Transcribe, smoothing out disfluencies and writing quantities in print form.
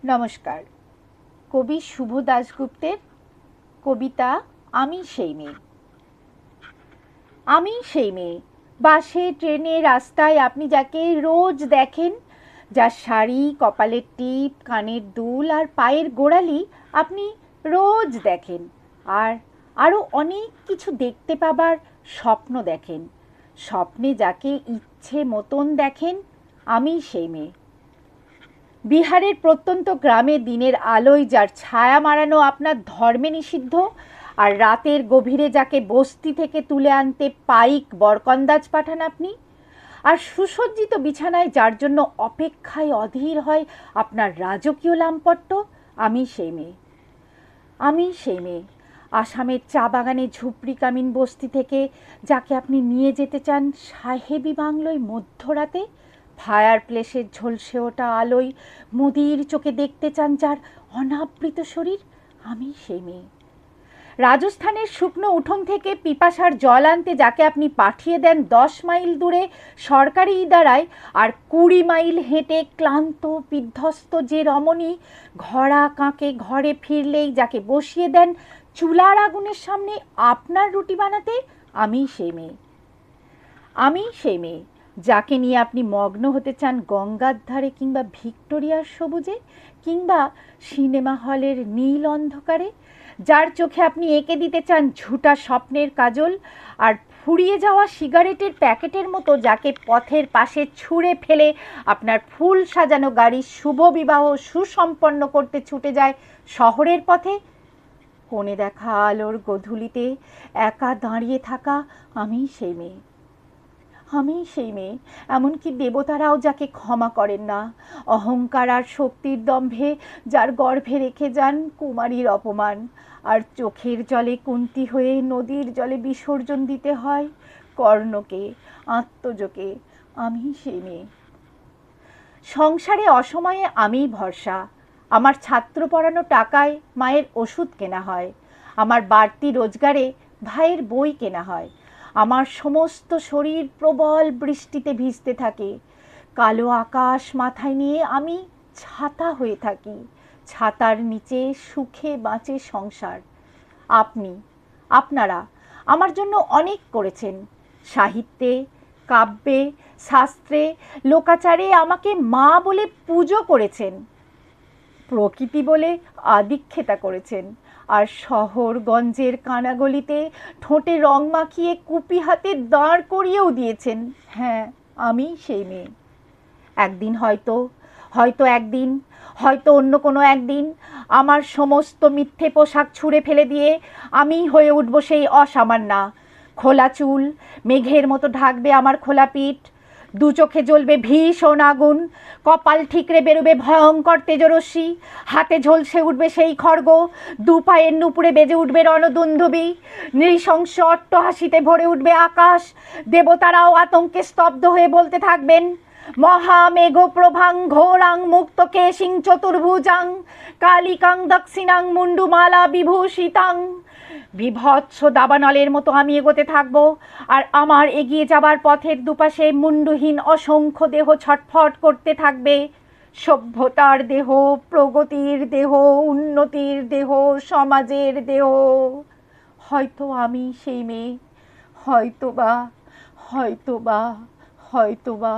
নমস্কার। কবি শুভ দাশগুপ্তের কবিতা আমি সেই মেয়ে। আমি সেই মেয়ে, বাসে ট্রেনে রাস্তায় আপনি যাকে রোজ দেখেন, যার শাড়ি, কপালের টিপ, কানের দুল আর পায়ের গোড়ালি আপনি রোজ দেখেন, আর আরও অনেক কিছু দেখতে পাবার স্বপ্ন দেখেন। স্বপ্নে যাকে ইচ্ছে মতন দেখেন, আমি সেই মেয়ে। বিহারের প্রত্যন্ত গ্রামে দিনের আলোয় যার ছায়া মারানো আপনার ধর্মে নিষিদ্ধ, আর রাতের গভীরে যাকে বস্তি থেকে তুলে আনতে পাইক বরকন্দাজ পাঠান আপনি, আর সুসজ্জিত বিছানায় যার জন্য অপেক্ষায় অধীর হয় আপনার রাজকীয় লাম্পট্য, আমি সেই মেয়ে। আমি সেই মেয়ে, আসামের চা বাগানে ঝুপড়ি কামিন বস্তি থেকে যাকে আপনি নিয়ে যেতে চান সাহেবি বাংলোয় মধ্যরাতে, ফায়ার প্লেসের ঝলসে ওঠা আলোয় মুদির চোখে দেখতে চান যার অনাবৃত শরীর, আমি সেই মেয়ে। রাজস্থানের শুকনো উঠোন থেকে পিপাসার জল আনতে যাকে আপনি পাঠিয়ে দেন 10 মাইল দূরে সরকারি ইদারায়, আর 20 মাইল হেঁটে ক্লান্ত বিধ্বস্ত যে রমণী ঘোড়া কাঁকে ঘরে ফিরলেই যাকে বসিয়ে দেন চুলার আগুনের সামনে আপনার রুটি বানাতে, আমি সেই মেয়ে। আমি সেই মেয়ে যাকে নিয়ে আপনি মগ্ন হতে চান গঙ্গার ধারে কিংবা ভিক্টোরিয়ার সবুজে কিংবা সিনেমা হলের নীল অন্ধকারে, যার চোখে আপনি এঁকে দিতে চান ঝুটা স্বপ্নের কাজল, আর ফুরিয়ে যাওয়া সিগারেটের প্যাকেটের মতো যাকে পথের পাশে ছুঁড়ে ফেলে আপনার ফুল সাজানো গাড়ি শুভ বিবাহ সুসম্পন্ন করতে ছুটে যায় শহরের পথে, কোণে দেখা আলোর গধূলিতে একা দাঁড়িয়ে থাকা, আমি সেই মেয়ে। আমি সেই মেয়ে, এমনকি দেবতারাও যাকে ক্ষমা করেন না, অহংকার আর শক্তির দম্ভে যার গর্ভে রেখে যান কুমারীর অপমান, আর চোখের জলে কুন্তি হয়ে নদীর জলে বিসর্জন দিতে হয় কর্ণকে, আত্মজকে, আমি সেই মেয়ে। সংসারে অসময়ে আমিই ভরসা, আমার ছাত্র পড়ানো টাকায় মায়ের ওষুধ কেনা হয়, আমার বাড়তি রোজগারে ভাইয়ের বই কেনা হয়, আমার সমস্ত শরীর প্রবল বৃষ্টিতে ভিজতে থাকে, কালো আকাশ মাথায় নিয়ে আমি ছাতা হয়ে থাকি, ছাতার নিচে সুখে বাঁচে সংসার। আপনি, আপনারা আমার জন্য অনেক করেছেন, সাহিত্যে, কাব্যে, শাস্ত্রে, লোকাচারে আমাকে মা বলে পুজো করেছেন, প্রকৃতি বলে আদিক্ষেতা করেছেন, আর শহরগঞ্জের কানাগলিতে ঠোঁটে রং মাখিয়ে কুপি হাতে দাঁড় করিয়েও দিয়েছেন। হ্যাঁ, আমি সেই মেয়ে। একদিন হয়তো, হয়তো একদিন, হয়তো অন্য কোনো একদিন আমার সমস্ত মিথ্যে পোশাক ছুঁড়ে ফেলে দিয়ে আমি হয়ে উঠব সেই অসামান্যা। খোলা চুল মেঘের মতো ঢাকবে আমার খোলা পিঠ, দু চোখে জ্বলবে ভীষণ আগুন, কপাল ঠিকরে বেরোবে ভয়ঙ্কর তেজরশ্মি, হাতে ঝলসে উঠবে সেই খড়গ, দু পায়ের নুপুরে বেজে উঠবে রণদুন্দুবি, নৃশংস অট্টহাসিতে ভরে উঠবে আকাশ, দেবতারাও আতঙ্কে স্তব্ধ হয়ে বলতে থাকবেন মহামেঘ প্রভাং ঘোরাং মুক্ত কেশিং চতুর্ভুজাং কালিকাং দক্ষিণাং মুন্ডুমালা বিভূষিতাং। বিভৎস দাবানলের মতো আমি এগোতে থাকবো, আর আমার এগিয়ে যাবার পথের দুপাশে মুন্ডুহীন অসংখ্য দেহ ছটফট করতে থাকবে। সভ্যতার দেহ, প্রগতির দেহ, উন্নতির দেহ, সমাজের দেহ। হয়তো আমি সেই মেয়ে, হয়তোবা, হয়তোবা, হয়তোবা।